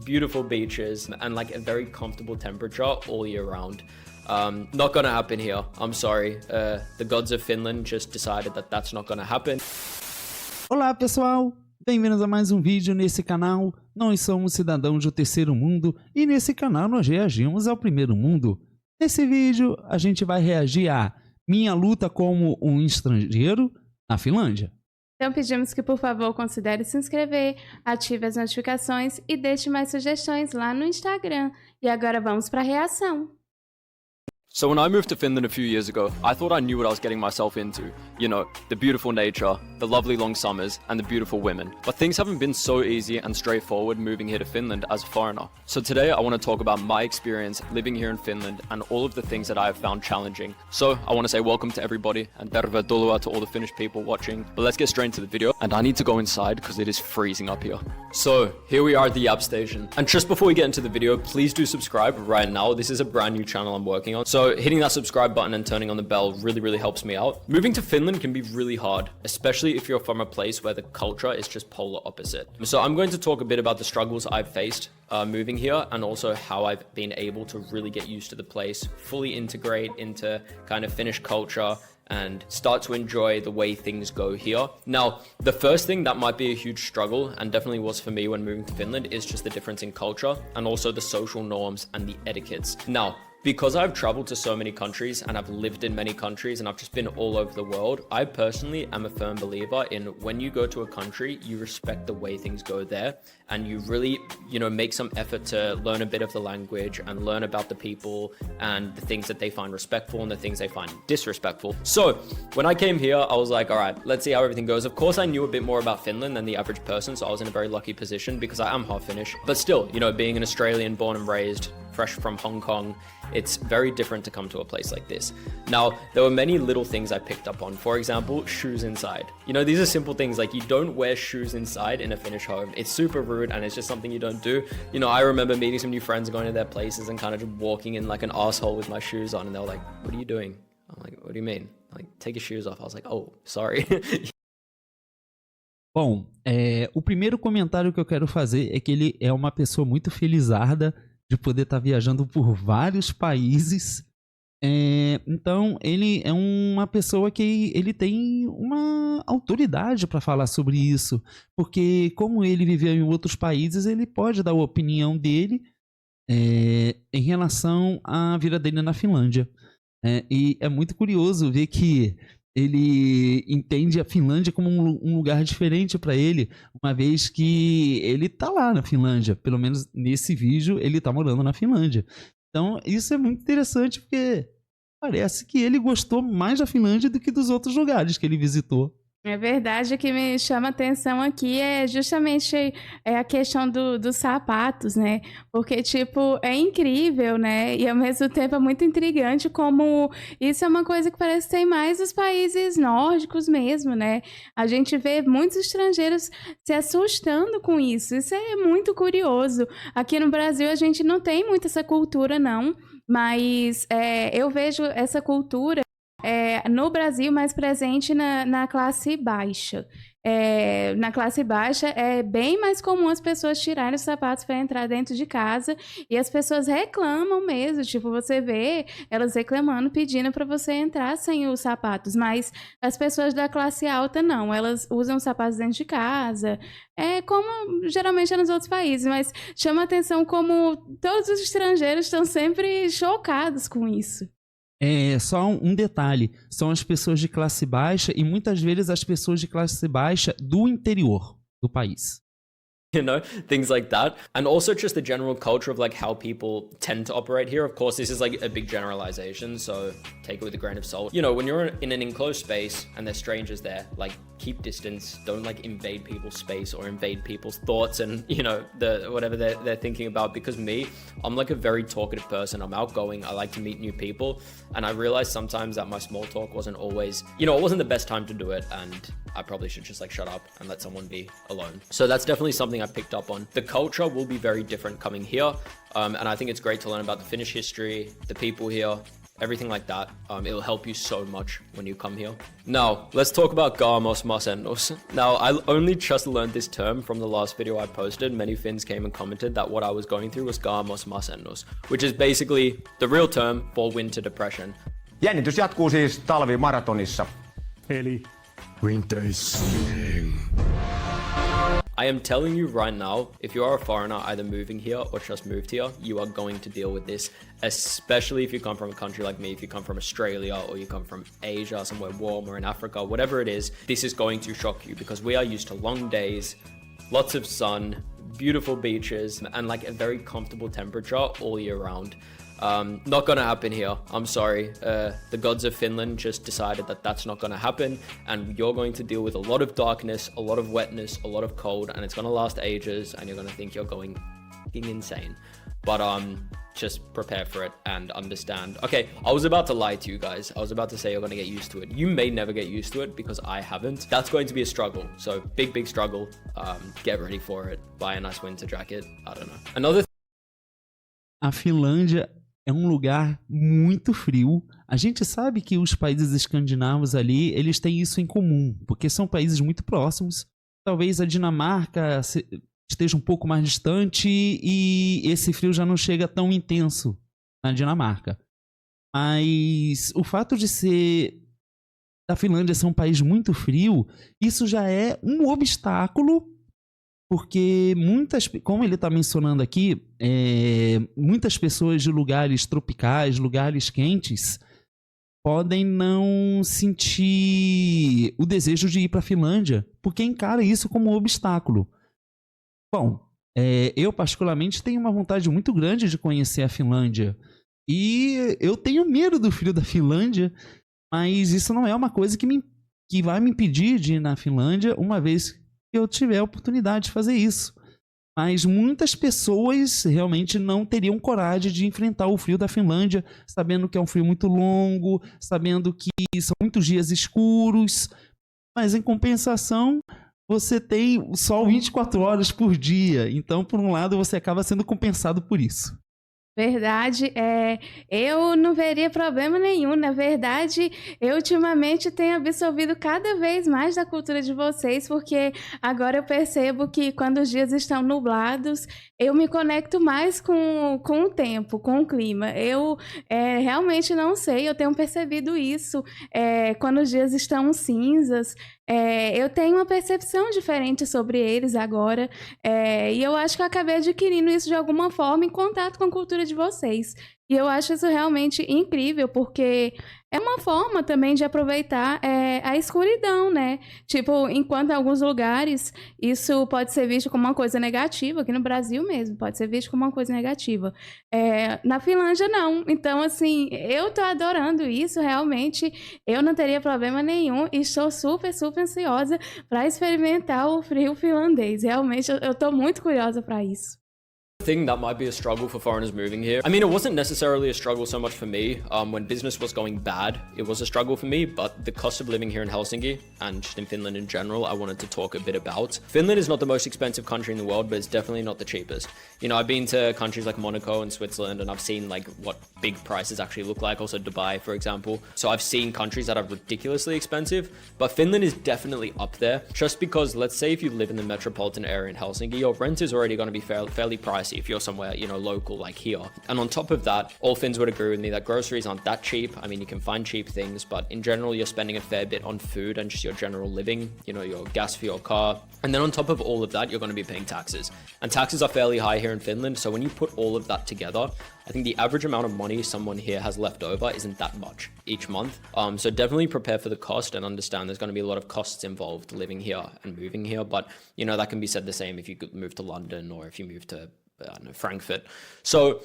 beautiful beaches, and like a very comfortable temperature all year round. Not gonna happen here. I'm sorry. The gods of Finland just decided that that's not gonna happen. Olá pessoal, bem-vindos a mais um vídeo nesse canal. Nós somos cidadãos do terceiro mundo e nesse canal nós reagimos ao primeiro mundo. Nesse vídeo a gente vai reagir a minha luta como um estrangeiro na Finlândia. Então pedimos que por favor considere se inscrever, ative as notificações e deixe mais sugestões lá no Instagram. E agora vamos para a reação. So when I moved to Finland a few years ago, I thought I knew what I was getting myself into. You know, the beautiful nature, the lovely long summers, and the beautiful women. But things haven't been so easy and straightforward moving here to Finland as a foreigner. So today I want to talk about my experience living here in Finland and all of the things that I have found challenging. So I want to say welcome to everybody and tervetuloa to all the Finnish people watching. But let's get straight into the video. And I need to go inside because it is freezing up here. So here we are at the Yap station. And just before we get into the video, please do subscribe right now. This is a brand new channel I'm working on. So hitting that subscribe button and turning on the bell really helps me out. Moving to Finland can be really hard, especially if you're from a place where the culture is just polar opposite. So I'm going to talk a bit about the struggles I've faced moving here and also how I've been able to really get used to the place, fully integrate into kind of Finnish culture and start to enjoy the way things go here. Now, the first thing that might be a huge struggle, and definitely was for me when moving to Finland, is just the difference in culture and also the social norms and the etiquettes. Now, because I've traveled to so many countries and I've lived in many countries and I've just been all over the world, I personally am a firm believer in when you go to a country, you respect the way things go there and you really, make some effort to learn a bit of the language and learn about the people and the things that they find respectful and the things they find disrespectful. So when I came here, I was like, all right, let's see how everything goes. Of course, I knew a bit more about Finland than the average person, so I was in a very lucky position because I am half Finnish. But still, being an Australian born and raised, fresh from Hong Kong, it's very different to come to a place like this. Now, there were many little things I picked up on. For example, shoes inside. These are simple things like you don't wear shoes inside in a Finnish home. It's super rude and it's just something you don't do. I remember meeting some new friends, going to their places and kind of just walking in like an asshole with my shoes on and they were like, what are you doing? I'm like, what do you mean? Like, take your shoes off. I was like, oh, sorry. Bom, o primeiro comentário que eu quero fazer é que ele é uma pessoa muito felizarda de poder estar viajando por vários países. Então, ele é uma pessoa que ele tem uma autoridade para falar sobre isso, porque como ele viveu em outros países, ele pode dar a opinião dele em relação à vida dele na Finlândia. E é muito curioso ver que ele entende a Finlândia como um lugar diferente para ele, uma vez que ele tá lá na Finlândia, pelo menos nesse vídeo ele tá morando na Finlândia. Então isso é muito interessante porque parece que ele gostou mais da Finlândia do que dos outros lugares que ele visitou. É verdade, o que me chama atenção aqui é justamente a questão dos sapatos, né? Porque, é incrível, né? E ao mesmo tempo é muito intrigante como isso é uma coisa que parece ter mais nos países nórdicos mesmo, né? A gente vê muitos estrangeiros se assustando com isso. Isso é muito curioso. Aqui no Brasil a gente não tem muito essa cultura, não. Mas eu vejo essa cultura no Brasil mais presente na classe baixa. Na classe baixa é bem mais comum as pessoas tirarem os sapatos para entrar dentro de casa e as pessoas reclamam mesmo, você vê elas reclamando, pedindo para você entrar sem os sapatos, mas as pessoas da classe alta não, elas usam os sapatos dentro de casa, como geralmente é nos outros países, mas chama a atenção como todos os estrangeiros estão sempre chocados com isso. Só um detalhe, são as pessoas de classe baixa e muitas vezes as pessoas de classe baixa do interior do país. Things like that. And also just the general culture of like how people tend to operate here. Of course, this is like a big generalization, so take it with a grain of salt. When you're in an enclosed space and there's strangers there, like keep distance, don't like invade people's space or invade people's thoughts and, whatever they're thinking about. Because me, I'm like a very talkative person. I'm outgoing. I like to meet new people. And I realized sometimes that my small talk wasn't always, it wasn't the best time to do it. And I probably should just like shut up and let someone be alone. So that's definitely something I picked up on. The culture will be very different coming here. And I think it's great to learn about the Finnish history, the people here, everything like that. It'll help you so much when you come here. Now, let's talk about Gamos Masennos. Now, I only just learned this term from the last video I posted. Many Finns came and commented that what I was going through was Gamos Masennos, which is basically the real term for winter depression. Jännitys jatkuu siis talvimaratonissa. Eli winter is coming. I am telling you right now, if you are a foreigner either moving here or just moved here, you are going to deal with this, especially if you come from a country like me, if you come from Australia or you come from Asia, somewhere warm, or in Africa, whatever it is, this is going to shock you because we are used to long days, lots of sun, beautiful beaches, and like a very comfortable temperature all year round. Not gonna happen here. I'm sorry. The gods of Finland just decided that that's not gonna happen, and you're going to deal with a lot of darkness, a lot of wetness, a lot of cold, and it's gonna last ages, and you're gonna think you're going insane. But just prepare for it and understand. Okay, I was about to lie to you guys. I was about to say you're gonna get used to it. You may never get used to it because I haven't. That's going to be a struggle. So big struggle. Get ready for it. Buy a nice winter jacket. I don't know. Another. A Finlândia é um lugar muito frio. A gente sabe que os países escandinavos ali, eles têm isso em comum, porque são países muito próximos. Talvez a Dinamarca esteja um pouco mais distante e esse frio já não chega tão intenso na Dinamarca. Mas o fato de da Finlândia ser um país muito frio, isso já é um obstáculo. Porque como ele está mencionando aqui, muitas pessoas de lugares tropicais, lugares quentes, podem não sentir o desejo de ir para a Finlândia, porque encara isso como um obstáculo. Bom, eu particularmente tenho uma vontade muito grande de conhecer a Finlândia. E eu tenho medo do frio da Finlândia, mas isso não é uma coisa que vai me impedir de ir na Finlândia uma vez que eu tiver a oportunidade de fazer isso. Mas muitas pessoas realmente não teriam coragem de enfrentar o frio da Finlândia, sabendo que é um frio muito longo, sabendo que são muitos dias escuros, mas em compensação você tem sol 24 horas por dia, então por um lado você acaba sendo compensado por isso. Verdade, eu não veria problema nenhum. Na verdade, eu ultimamente tenho absorvido cada vez mais da cultura de vocês, porque agora eu percebo que quando os dias estão nublados, eu me conecto mais com o tempo, com o clima. Eu realmente não sei, eu tenho percebido isso. Quando os dias estão cinzas, eu tenho uma percepção diferente sobre eles agora, e eu acho que eu acabei adquirindo isso de alguma forma em contato com a cultura de vocês. E eu acho isso realmente incrível, porque é uma forma também de aproveitar a escuridão, né? Tipo, enquanto em alguns lugares isso pode ser visto como uma coisa negativa, aqui no Brasil mesmo, pode ser visto como uma coisa negativa. Na Finlândia, não. Então, assim, eu tô adorando isso, realmente. Eu não teria problema nenhum e estou super ansiosa para experimentar o frio finlandês. Realmente, eu tô muito curiosa para isso. Thing that might be a struggle for foreigners moving here. I mean, it wasn't necessarily a struggle so much for me. When business was going bad, it was a struggle for me, but the cost of living here in Helsinki and just in Finland in general, I wanted to talk a bit about. Finland is not the most expensive country in the world, but it's definitely not the cheapest. You know, I've been to countries like Monaco and Switzerland, and I've seen like what big prices actually look like, also Dubai, for example. So I've seen countries that are ridiculously expensive, but Finland is definitely up there. Just because, let's say if you live in the metropolitan area in Helsinki, your rent is already going to be fairly pricey if you're somewhere, you know, local like here. And on top of that, all Finns would agree with me that groceries aren't that cheap. I mean, you can find cheap things, but in general, you're spending a fair bit on food and just your general living, you know, your gas for your car. And then on top of all of that, you're going to be paying taxes. And taxes are fairly high here in Finland. So when you put all of that together, I think the average amount of money someone here has left over isn't that much each month. So definitely prepare for the cost and understand there's going to be a lot of costs involved living here and moving here. But, you know, that can be said the same if you could move to London or if you move to Frankfurt. So,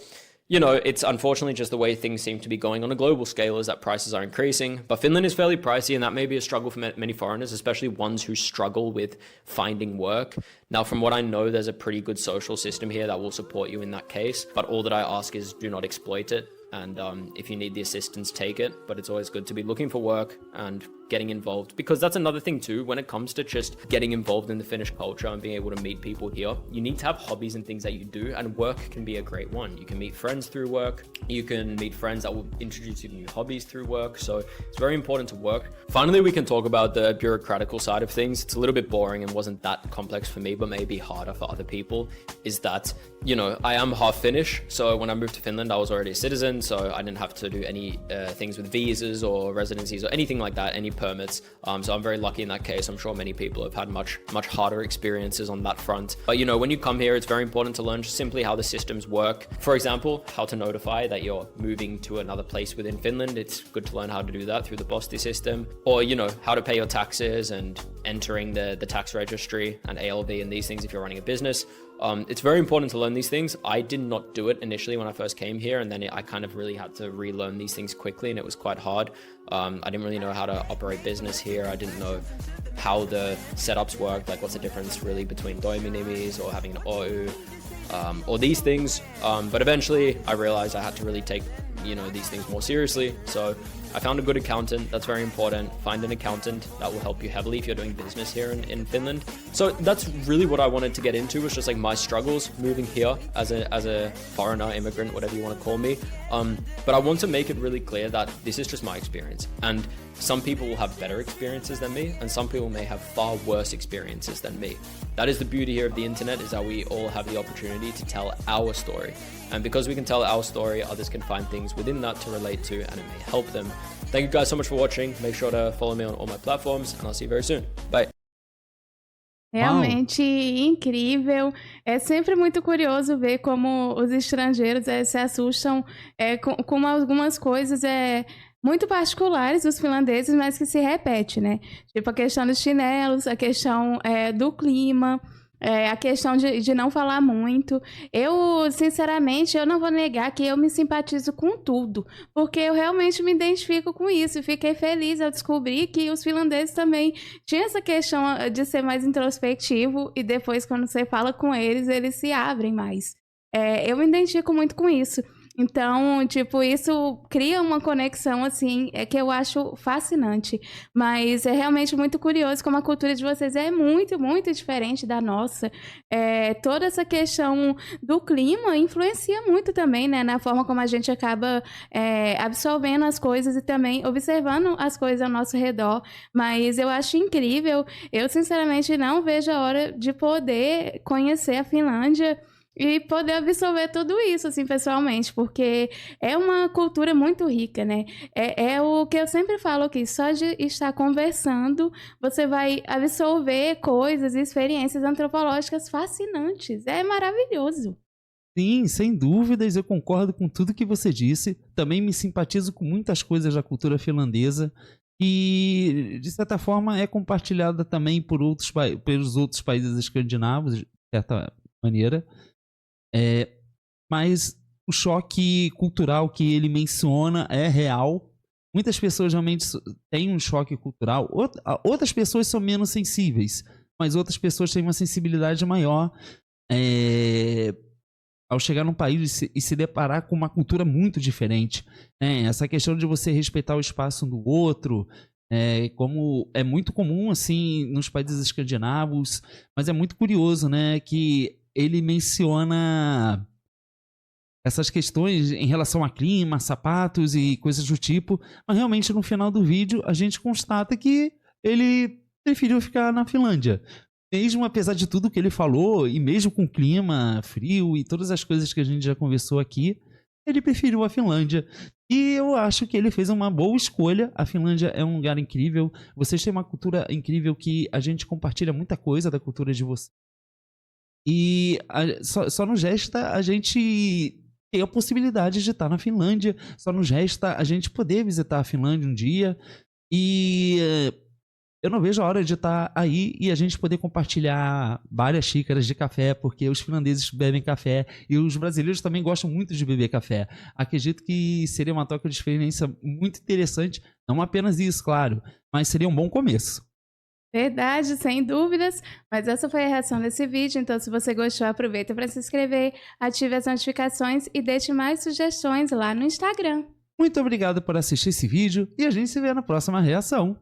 you know, it's unfortunately just the way things seem to be going on a global scale is that prices are increasing. But Finland is fairly pricey, and that may be a struggle for many foreigners, especially ones who struggle with finding work. Now, from what I know, there's a pretty good social system here that will support you in that case. But all that I ask is do not exploit it. And if you need the assistance, take it. But it's always good to be looking for work and getting involved, because that's another thing too, when it comes to just getting involved in the Finnish culture and being able to meet people here, you need to have hobbies and things that you do, and work can be a great one. You can meet friends through work, you can meet friends that will introduce you to new hobbies through work, so it's very important to work. Finally, we can talk about the bureaucratical side of things. It's a little bit boring and wasn't that complex for me, but maybe harder for other people, is that, you know, I am half Finnish, so when I moved to Finland, I was already a citizen, so I didn't have to do any things with visas or residencies or anything like that, any permits. So I'm very lucky in that case. I'm sure many people have had much harder experiences on that front. But you know, when you come here, it's very important to learn just simply how the systems work. For example, how to notify that you're moving to another place within Finland. It's good to learn how to do that through the Posti system. Or, you know, how to pay your taxes and entering the tax registry and ALV and these things if you're running a business. It's very important to learn these things. I did not do it initially when I first came here, and then I kind of really had to relearn these things quickly, and it was quite hard. I didn't really know how to operate business here. I didn't know how the setups worked, like what's the difference really between toiminimis or having an OU, or these things. But eventually I realized I had to really take, you know, these things more seriously. So I found a good accountant. That's very important. Find an accountant that will help you heavily if you're doing business here in Finland. So that's really what I wanted to get into, was just like my struggles moving here as a foreigner, immigrant, whatever you want to call me. But I want to make it really clear that this is just my experience, and some people will have better experiences than me, and some people may have far worse experiences than me. That is the beauty here of the internet, is that we all have the opportunity to tell our story. And because we can tell our story, others can find things within that to relate to, and it may help them. Thank you guys so much for watching. Make sure to follow me on all my platforms, and I'll see you very soon. Bye. Realmente incrível. É sempre muito curioso ver como os estrangeiros se assustam com algumas coisas muito particulares dos finlandeses, mas que se repete, né? Tipo a questão dos chinelos, a questão do clima, a questão de não falar muito. Eu, sinceramente, eu não vou negar que eu me simpatizo com tudo, porque eu realmente me identifico com isso. Fiquei feliz ao descobrir que os finlandeses também tinham essa questão de ser mais introspectivo, e depois, quando você fala com eles, eles se abrem mais. Eu me identifico muito com isso. Então, tipo, isso cria uma conexão, assim, que eu acho fascinante. Mas é realmente muito curioso como a cultura de vocês é muito, muito diferente da nossa. Toda essa questão do clima influencia muito também, né? Na forma como a gente acaba absorvendo as coisas e também observando as coisas ao nosso redor. Mas eu acho incrível. Eu, sinceramente, não vejo a hora de poder conhecer a Finlândia e poder absorver tudo isso, assim, pessoalmente, porque é uma cultura muito rica, né? É o que eu sempre falo aqui, só de estar conversando, você vai absorver coisas e experiências antropológicas fascinantes. É maravilhoso. Sim, sem dúvidas, eu concordo com tudo que você disse. Também me simpatizo com muitas coisas da cultura finlandesa, e, de certa forma, é compartilhada também pelos outros países escandinavos, de certa maneira. Mas o choque cultural que ele menciona é real. Muitas pessoas realmente têm um choque cultural. Outras pessoas são menos sensíveis, mas outras pessoas têm uma sensibilidade maior ao chegar num país e se deparar com uma cultura muito diferente. Essa questão de você respeitar o espaço do outro, como é muito comum assim nos países escandinavos, mas é muito curioso, né, que ele menciona essas questões em relação a clima, sapatos e coisas do tipo, mas realmente no final do vídeo a gente constata que ele preferiu ficar na Finlândia. Mesmo apesar de tudo que ele falou, e mesmo com o clima frio e todas as coisas que a gente já conversou aqui, ele preferiu a Finlândia. E eu acho que ele fez uma boa escolha. A Finlândia é um lugar incrível. Vocês têm uma cultura incrível que a gente compartilha muita coisa da cultura de vocês. E só nos resta a gente ter a possibilidade de estar na Finlândia, só nos resta a gente poder visitar a Finlândia um dia, e eu não vejo a hora de estar aí e a gente poder compartilhar várias xícaras de café, porque os finlandeses bebem café e os brasileiros também gostam muito de beber café. Acredito que seria uma troca de experiência muito interessante, não apenas isso, claro, mas seria um bom começo. Verdade, sem dúvidas, mas essa foi a reação desse vídeo, então se você gostou, aproveita para se inscrever, ative as notificações e deixe mais sugestões lá no Instagram. Muito obrigado por assistir esse vídeo e a gente se vê na próxima reação.